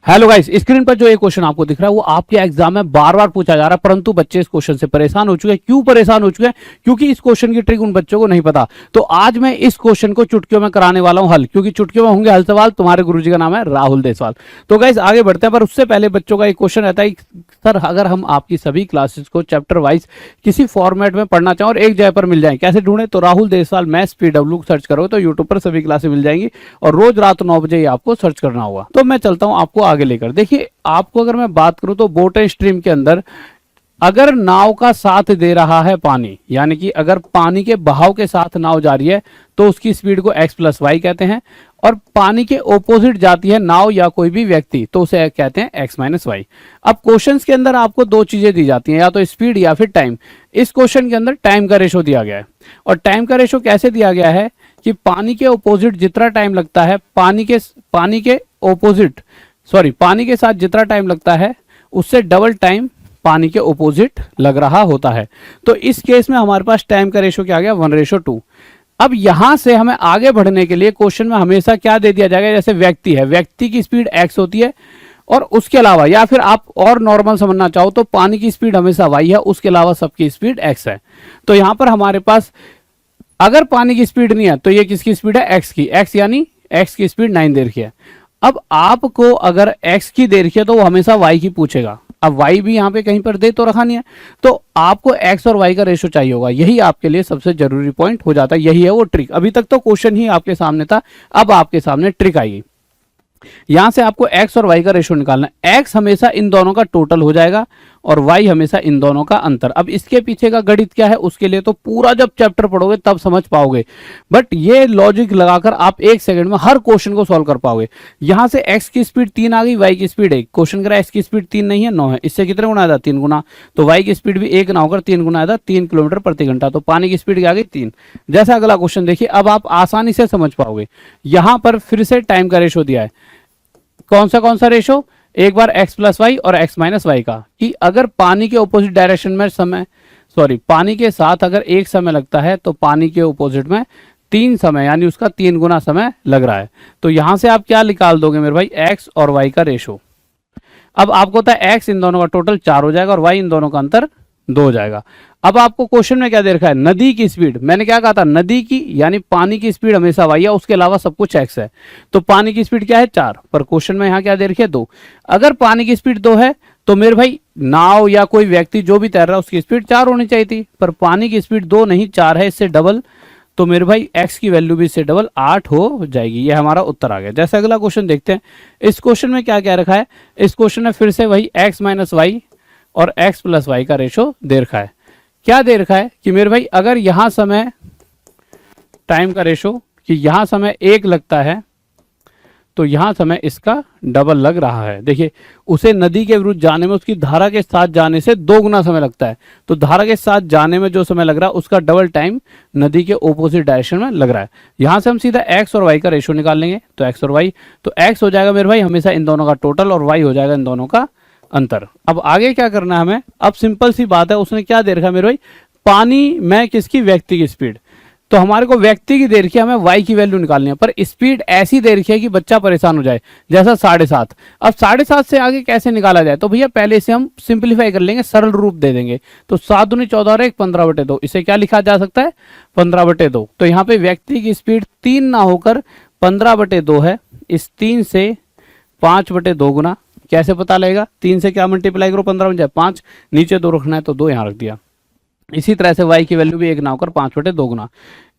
Hello guys, screen पर जो ये क्वेश्चन आपको दिख रहा है वो आपके एग्जाम में बार बार पूछा जा रहा है, परंतु बच्चे इस क्वेश्चन से परेशान हो चुके हैं। क्यों परेशान हो चुके हैं? क्योंकि इस क्वेश्चन की ट्रिक उन बच्चों को नहीं पता। तो आज मैं इस क्वेश्चन को चुटकियों में कराने वाला हूं हल, क्योंकि चुटकियों में होंगे हल सवाल। तुम्हारे गुरुजी का नाम है राहुल देसवाल। तो गाइस आगे बढ़ते हैं, पर उससे पहले बच्चों का एक क्वेश्चन रहता है, सर अगर हम आपकी सभी क्लासेस को चैप्टर वाइज किसी फॉर्मेट में पढ़ना चाहें और एक जगह पर मिल जाए, कैसे ढूंढे? तो Rahul Deswal maths PW search करोगे तो यूट्यूब पर सभी क्लासेस मिल जाएंगी और रोज रात 9 बजे ही आपको सर्च करना होगा। तो मैं चलता हूं आपको आगे लेकर। देखिए, आपको अगर मैं बात करूं तो बोट एंड स्ट्रीम के अंदर अगर नाव का साथ दे रहा है पानी, यानी कि अगर पानी के बहाव के साथ नाव जा रही है तो उसकी स्पीड को x प्लस वाई कहते हैं, और पानी के ओपोजिट जाती है नाव या कोई भी व्यक्ति तो उसे कहते हैं x माइनस वाई। अब क्वेश्चंस के अंदर आपको दो चीजें दी जाती हैं, या तो स्पीड या फिर टाइम। इस क्वेश्चन के अंदर टाइम का रेशो दिया गया है, और टाइम का रेशो कैसे दिया गया है कि पानी के ओपोजिट जितना टाइम लगता है, पानी के साथ जितना टाइम लगता है उससे डबल टाइम पानी के ओपोजिट लग रहा होता है। तो इस केस में हमारे पास टाइम का रेशो क्या आ गया? 1:2। अब यहां से हमें आगे बढ़ने के लिए क्वेश्चन में हमेशा क्या दे दिया जाएगा? जैसे व्यक्ति है, व्यक्ति की स्पीड x होती है, और उसके अलावा, या फिर आप और नॉर्मल समझना चाहो तो पानी की स्पीड हमेशा y है, उसके अलावा सबकी स्पीड x है। तो यहां पर हमारे पास अगर पानी की स्पीड नहीं है तो ये किसकी स्पीड है? x की। x यानी x की स्पीड 9 दे रखी है। अब आपको अगर x की दे रखी है तो वो हमेशा y की पूछेगा। अब y भी यहाँ पे कहीं पर दे तो रखा नहीं है, तो आपको x और y का रेशो चाहिए होगा। यही आपके लिए सबसे जरूरी पॉइंट हो जाता है, यही है वो ट्रिक। अभी तक तो क्वेश्चन ही आपके सामने था, अब आपके सामने ट्रिक आएगी। यहां से आपको x और y का रेशो निकालना है। x हमेशा इन दोनों का टोटल हो जाएगा और y हमेशा इन दोनों का अंतर। अब इसके पीछे का गणित क्या है उसके लिए तो पूरा जब चैप्टर पढ़ोगे तब समझ पाओगे, बट ये लॉजिक लगाकर आप एक सेकंड में हर क्वेश्चन को सॉल्व कर पाओगे। यहां से x की स्पीड 3 आ गई, y की स्पीड 1। क्वेश्चन करा x की स्पीड 3 नहीं है, 9 है। इससे कितने गुना आया? 3 गुना। तो y की स्पीड भी 1 ना होकर 3 गुना आया, 3 किलोमीटर प्रति घंटा। तो पानी की स्पीड क्या आ गई? 3। जैसा अगला क्वेश्चन देखिए, अब आप आसानी से समझ पाओगे। यहां पर फिर से टाइम का रेशो दिया है। कौन सा रेशो? एक बार x प्लस वाई और x माइनस वाई का, कि अगर पानी के ऑपोजिट डायरेक्शन में पानी के साथ अगर एक समय लगता है तो पानी के ऑपोजिट में 3 समय, यानी उसका 3 गुना समय लग रहा है। तो यहां से आप क्या निकाल दोगे मेरे भाई? x और y का रेशो। अब आपको होता है x इन दोनों का टोटल 4 हो जाएगा और y इन दोनों का अंतर 2 हो जाएगा। अब आपको क्वेश्चन में क्या दे रखा है? नदी की स्पीड। मैंने क्या कहा था? नदी की यानी पानी की स्पीड हमेशा y है, उसके अलावा सब कुछ x है। तो पानी की स्पीड क्या है? 4। पर क्वेश्चन में यहाँ क्या दे रखी है? 2। अगर पानी की स्पीड 2 है तो मेरे भाई नाव या कोई व्यक्ति जो भी तैर रहा है उसकी स्पीड 4 होनी चाहिए थी, पर पानी की स्पीड 2 नहीं 4 है, इससे डबल। तो मेरे भाई x की वैल्यू भी इससे डबल 8 हो जाएगी। ये हमारा उत्तर आ गया। जैसे अगला क्वेश्चन देखते हैं। इस क्वेश्चन में क्या क्या रखा है? इस क्वेश्चन में फिर से वही x माइनस वाई और x प्लस वाई का रेशो दे रखा है। क्या दे रखा है कि मेरे भाई अगर यहां समय टाइम का रेशो कि यहां समय 1 लगता है तो यहां समय इसका डबल लग रहा है। देखिए, उसे नदी के विरुद्ध जाने में उसकी धारा के साथ जाने से 2 गुना समय लगता है, तो धारा के साथ जाने में जो समय लग रहा है उसका डबल टाइम नदी के ऑपोजिट डायरेक्शन में लग रहा है। यहां से हम सीधा x और y का रेशो निकाल लेंगे। तो x और y, तो x हो जाएगा मेरे भाई हमेशा इन दोनों का टोटल और y हो जाएगा इन दोनों का अंतर। अब आगे क्या करना है हमें? अब सिंपल सी बात है, उसने क्या दे रखा है मेरे भाई? पानी में किसकी? व्यक्ति की स्पीड। तो हमारे को व्यक्ति की दे रखी है, हमें y की वैल्यू निकालनी है, पर स्पीड ऐसी दे रखी है कि बच्चा परेशान हो जाए, जैसा 7.5। अब 7.5 से आगे कैसे निकाला जाए? तो भैया पहले इसे हम सिंप्लीफाई कर लेंगे, सरल रूप दे देंगे। तो 7 दूनी 14 और 1 15/2। इसे क्या लिखा जा सकता है? 15/2। तो यहाँ पे व्यक्ति की स्पीड 3 ना होकर 15/2 है। इस 3 से 5/2 गुना कैसे पता लगेगा? 3 से क्या मल्टीप्लाई करो? 15 बन जाए 5, नीचे 2 रखना है तो 2 यहाँ रख दिया। इसी तरह से y की वैल्यू भी 1 ना होकर 5/2 गुना,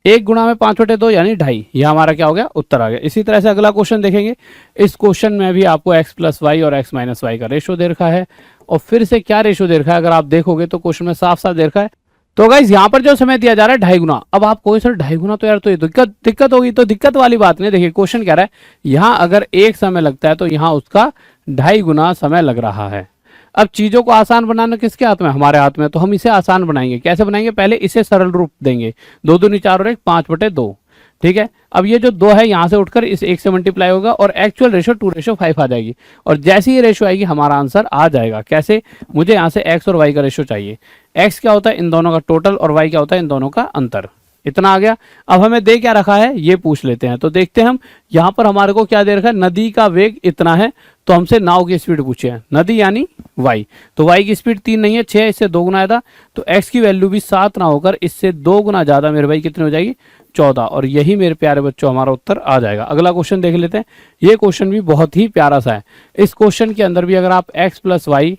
1 गुना में 5/2 यानी 2.5। यह हमारा क्या हो गया? उत्तर आ गया। इसी तरह से अगला क्वेश्चन देखेंगे। इस क्वेश्चन में भी आपको x प्लस वाई और x माइनस वाई का रेशो दे रखा है, और फिर से क्या रेशो दे रखा है अगर आप देखोगे तो क्वेश्चन में साफ साफ दे रखा है। तो गाइस यहाँ पर जो समय दिया जा रहा है 2.5 गुना। अब आप कोई सर 2.5 गुना तो यार तो ये दिक्कत होगी, तो दिक्कत वाली बात नहीं। देखिए क्वेश्चन कह रहा है यहाँ अगर 1 समय लगता है तो यहाँ उसका 2.5 गुना समय लग रहा है। अब चीजों को आसान बनाना किसके हाथ में? हमारे हाथ में। तो हम इसे आसान बनाएंगे। कैसे बनाएंगे? पहले इसे सरल रूप देंगे। 2 दूनी 4 और 1 5/2। ठीक है। अब ये जो 2 है यहाँ से उठकर इस 1 से मल्टीप्लाई होगा और एक्चुअल रेशो 2:5 आ जाएगी, और जैसी ये रेशो आएगी हमारा आंसर आ जाएगा। कैसे? मुझे यहाँ से x और y का रेशो चाहिए। x क्या होता है? इन दोनों का टोटल, और y क्या होता है? इन दोनों का अंतर। इतना आ गया। अब हमें दे क्या रखा है ये पूछ लेते हैं। तो देखते हैं हम, यहाँ पर हमारे को क्या दे रखा है, नदी का वेग इतना है, तो हमसे नाव की स्पीड पूछे है, नदी यानी y। तो y की स्पीड 3 नहीं है 6, इससे 2 गुना ज्यादा, तो x की वैल्यू भी 7 ना होकर इससे 2 गुना ज्यादा मेरे भाई कितनी हो जाएगी, 14। और यही मेरे प्यारे बच्चों हमारा उत्तर आ जाएगा। अगला क्वेश्चन देख लेते हैं। ये क्वेश्चन भी बहुत ही प्यारा सा है। इस क्वेश्चन के अंदर भी अगर आप x प्लस वाई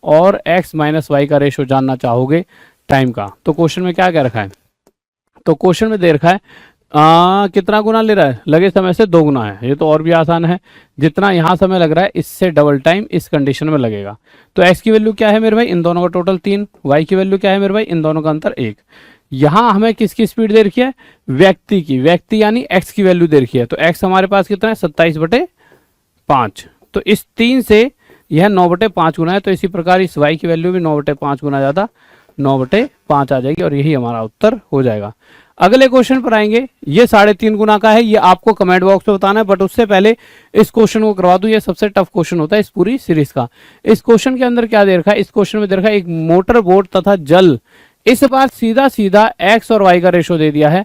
और x माइनस वाई का रेशो जानना चाहोगे टाइम का, तो क्वेश्चन में क्या क्या रखा है, तो क्वेश्चन में दे रखा है कितना गुना ले रहा है, लगे समय से 2 गुना है। ये तो और भी आसान है, जितना यहाँ समय लग रहा है इससे डबल टाइम इस कंडीशन में लगेगा। तो x की वैल्यू क्या है मेरे भाई, इन दोनों का टोटल 3, y की वैल्यू क्या है मेरे भाई, इन दोनों का अंतर 1। यहाँ हमें किसकी स्पीड दे रखी है, व्यक्ति की, व्यक्ति यानी x की वैल्यू दे रखी है। तो x हमारे पास कितना है 27/5। तो इस 3 से यह 9/5 गुना है, तो इसी प्रकार इस y की वैल्यू भी 9/5 गुना ज्यादा 9/5 आ जाएगी और यही हमारा उत्तर हो जाएगा। अगले क्वेश्चन पर आएंगे। ये 3.5 गुना का है, ये आपको कमेंट बॉक्स में बताना है, बट उससे पहले इस क्वेश्चन को करवा दूं। ये सबसे टफ क्वेश्चन होता है इस पूरी सीरीज का। इस क्वेश्चन के अंदर क्या दे रखा है, इस क्वेश्चन में दे रखा है एक मोटर बोट तथा जल, इस बार सीधा सीधा x और y का रेशो दे दिया है।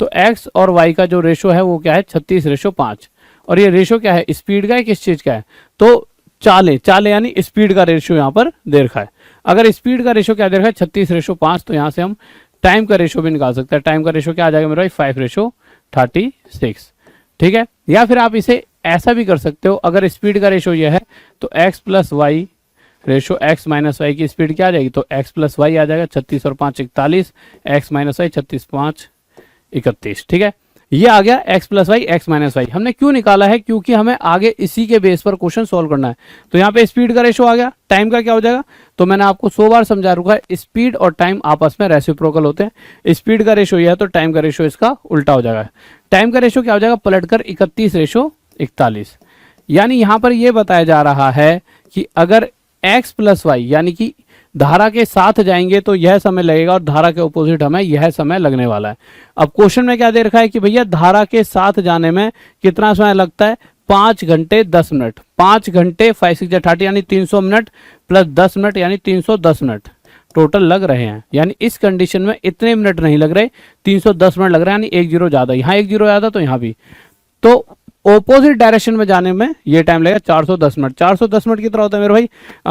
तो x और y का जो रेशो है वो क्या है 36/5। और ये रेशो क्या है, स्पीड का है, किस चीज का है, तो चाले यानी स्पीड का रेशो यहाँ पर दे रखा है। अगर स्पीड का रेशो क्या दे रखा है 36/5, तो यहाँ से हम टाइम का रेशो भी निकाल सकते हैं। टाइम का रेशो क्या आ जाएगा मेरा भाई 5/36। ठीक है, या फिर आप इसे ऐसा भी कर सकते हो, अगर स्पीड का रेशो यह है तो x plus y ratio x minus y की स्पीड क्या आ जाएगी, तो x प्लस वाई आ जाएगा 36 और 5 41, x माइनस वाई 36 5 31। ठीक है, ये आ गया x plus y x minus y. हमने क्यों निकाला है, क्योंकि हमें आगे इसी के बेस पर क्वेश्चन सॉल्व करना है। तो यहाँ पे स्पीड का रेशो आ गया, टाइम का क्या हो जाएगा, तो मैंने आपको 100 बार समझा रखा है, स्पीड और टाइम आपस में रेसिप्रोकल होते हैं। स्पीड का रेशो यह है तो टाइम का रेशो इसका उल्टा हो जाएगा। टाइम का रेशो क्या हो जाएगा, पलटकर 31/41। यानी यहाँ पर यह बताया जा रहा है कि अगर x प्लस वाई यानी कि धारा के साथ जाएंगे तो यह समय लगेगा और धारा के ऑपोजिट हमें यह समय लगने वाला है। अब क्वेश्चन में क्या दे रखा है कि भैया धारा के साथ जाने में कितना समय लगता है, 5 घंटे 10 मिनट। 5 घंटे 5 6 30 यानी 300 मिनट प्लस 10 मिनट यानी 310 मिनट टोटल लग रहे हैं। यानी इस कंडीशन में इतने मिनट नहीं लग रहे, 310 मिनट लग रहे हैं, यानी 1 जीरो ज्यादा, यहाँ 1 जीरो ज्यादा तो यहाँ भी। तो ऑपोजिट डायरेक्शन में जाने में ये टाइम लगेगा 410 मिनट। 410 मिनट कितना होता है मेरे भाई,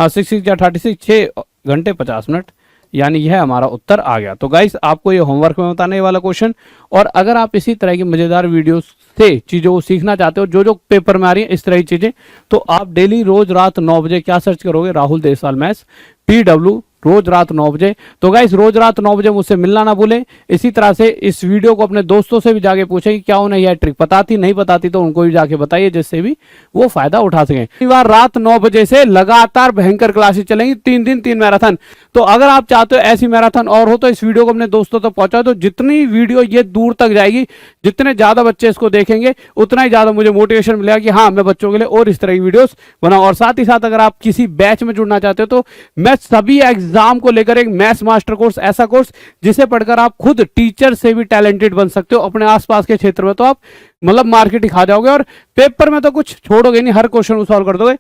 6 6 36 6 घंटे 50 मिनट। यानी यह हमारा उत्तर आ गया। तो गाइस आपको ये होमवर्क में बताने वाला क्वेश्चन, और अगर आप इसी तरह की मजेदार वीडियोस से चीजों को सीखना चाहते हो, जो जो पेपर में आ रही है इस तरह की चीजें, तो आप डेली रोज रात 9 बजे क्या सर्च करोगे, राहुल देसवाल मैथ्स PW, रोज रात 9 बजे। तो गाइस रोज रात 9 बजे मुझसे मिलना ना भूलें। इसी तरह से इस वीडियो को अपने दोस्तों से भी जाके पूछें कि क्या उन्हें यह ट्रिक पताती, नहीं बताती तो उनको भी जाके बताइए, जिससे भी वो फायदा उठा सकें। शनिवार रात 9 बजे से लगातार भयंकर क्लासेस चलेंगी, 3 दिन 3 मैराथन। तो अगर आप चाहते हो ऐसी मैराथन और हो तो इस वीडियो को अपने दोस्तों तक पहुंचाओ। तो जितनी वीडियो ये दूर तक जाएगी, जितने ज्यादा बच्चे इसको देखेंगे, उतना ही ज्यादा मुझे मोटिवेशन मिलेगा कि हाँ मैं बच्चों के लिए और इस तरह की वीडियोस बनाऊं। और साथ ही साथ अगर आप किसी बैच में जुड़ना चाहते हो तो मैं सभी एग्जाम को लेकर एक मैथ्स मास्टर कोर्स, ऐसा कोर्स जिसे पढ़कर आप खुद टीचर से भी टैलेंटेड बन सकते हो अपने आसपास के क्षेत्र में। तो आप मतलब मार्केट ही खा जाओगे और पेपर में तो कुछ छोड़ोगे नहीं, हर क्वेश्चन को सॉल्व कर दोगे।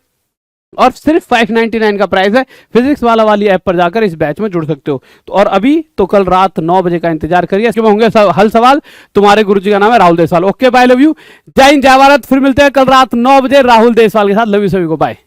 और सिर्फ 599 का प्राइस है। फिजिक्स वाली ऐप पर जाकर इस बैच में जुड़ सकते हो। तो और अभी तो कल रात 9 बजे का इंतजार करिए, इसके होंगे हल सवाल। तुम्हारे गुरुजी का नाम है Rahul Deswal. Okay bye, love you, जय हिंद जय भारत। फिर मिलते हैं कल रात 9 बजे राहुल देसवाल के साथ। लव यू सभी को, बाय।